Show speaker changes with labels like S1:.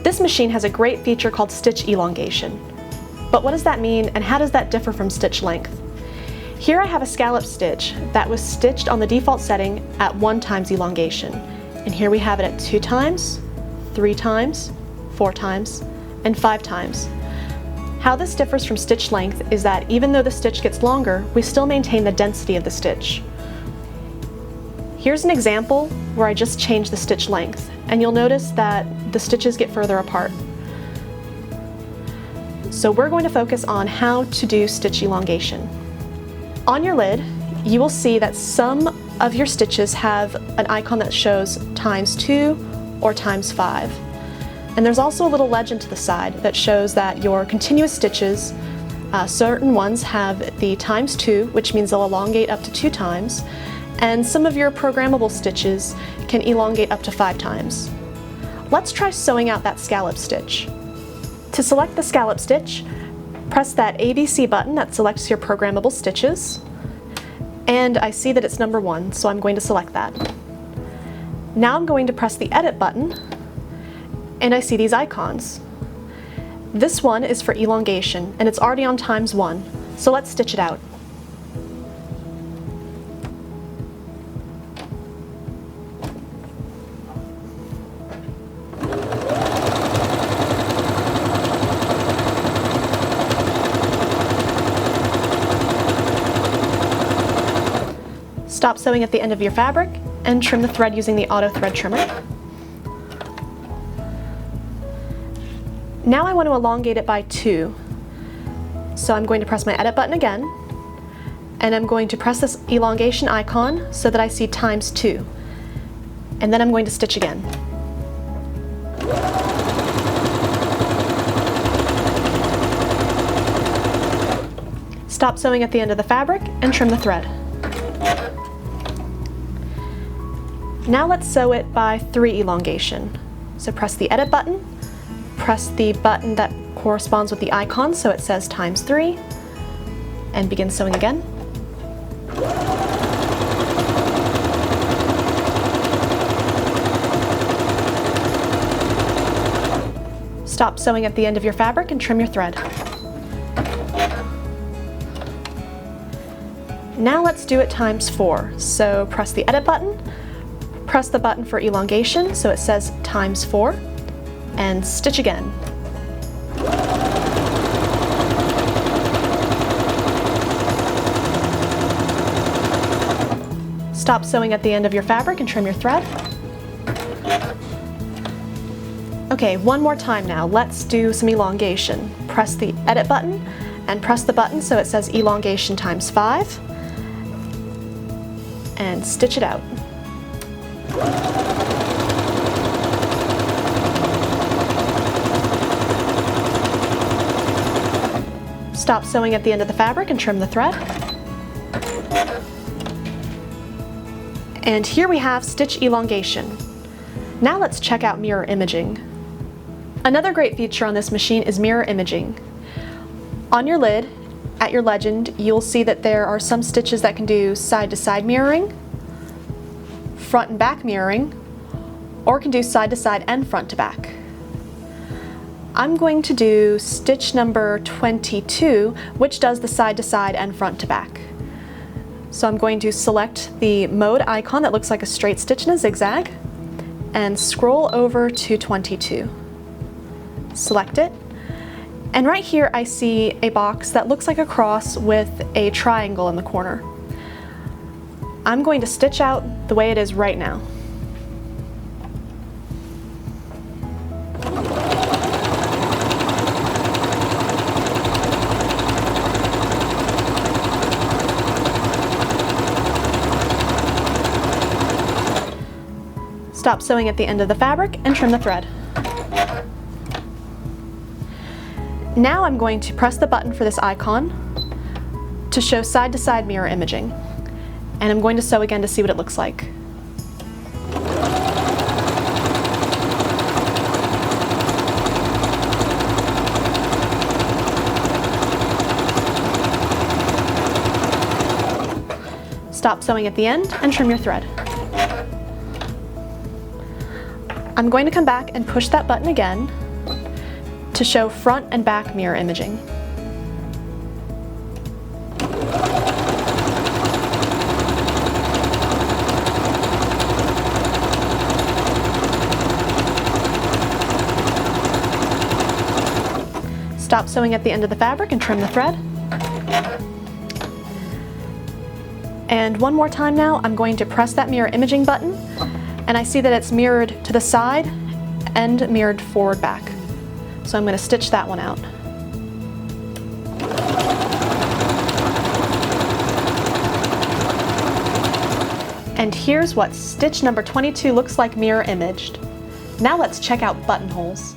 S1: This machine has a great feature called stitch elongation. But what does that mean, and how does that differ from stitch length? Here I have a scallop stitch that was stitched on the default setting at 1 times elongation. And here we have it at 2 times, 3 times, 4 times, and 5 times. How this differs from stitch length is that even though the stitch gets longer, we still maintain the density of the stitch. Here's an example where I just changed the stitch length, and you'll notice that the stitches get further apart. So we're going to focus on how to do stitch elongation. On your lid, you will see that some of your stitches have an icon that shows ×2 or ×5. And there's also a little legend to the side that shows that your continuous stitches, certain ones have the ×2, which means they'll elongate up to 2 times, and some of your programmable stitches can elongate up to 5 times. Let's try sewing out that scallop stitch. To select the scallop stitch, press that ABC button that selects your programmable stitches, and I see that it's number 1, so I'm going to select that. Now I'm going to press the Edit button, and I see these icons. This one is for elongation, and it's already on ×1, so let's stitch it out. Stop sewing at the end of your fabric and trim the thread using the auto thread trimmer. Now I want to elongate it by 2. So I'm going to press my Edit button again, and I'm going to press this elongation icon so that I see ×2. And then I'm going to stitch again. Stop sewing at the end of the fabric and trim the thread. Now let's sew it by 3 elongation. So press the Edit button, press the button that corresponds with the icon so it says ×3, and begin sewing again. Stop sewing at the end of your fabric and trim your thread. Now let's do it ×4. So press the Edit button, press the button for elongation so it says ×4, and stitch again. Stop sewing at the end of your fabric and trim your thread. Okay, one more time now. Let's do some elongation. Press the Edit button and press the button so it says elongation ×5, and stitch it out. Stop sewing at the end of the fabric and trim the thread. And here we have stitch elongation. Now let's check out mirror imaging. Another great feature on this machine is mirror imaging. On your lid, at your legend, you'll see that there are some stitches that can do side-to-side mirroring, front and back mirroring, or can do side-to-side and front-to-back. I'm going to do stitch number 22, which does the side-to-side and front-to-back. So I'm going to select the mode icon that looks like a straight stitch in a zigzag and scroll over to 22. Select it, and right here I see a box that looks like a cross with a triangle in the corner. I'm going to stitch out the way it is right now. Stop sewing at the end of the fabric and trim the thread. Now I'm going to press the button for this icon to show side-to-side mirror imaging. And I'm going to sew again to see what it looks like. Stop sewing at the end and trim your thread. I'm going to come back and push that button again to show front and back mirror imaging. Stop sewing at the end of the fabric and trim the thread. And one more time now, I'm going to press that mirror imaging button, and I see that it's mirrored to the side and mirrored forward back. So I'm going to stitch that one out. And here's what stitch number 22 looks like mirror imaged. Now let's check out buttonholes.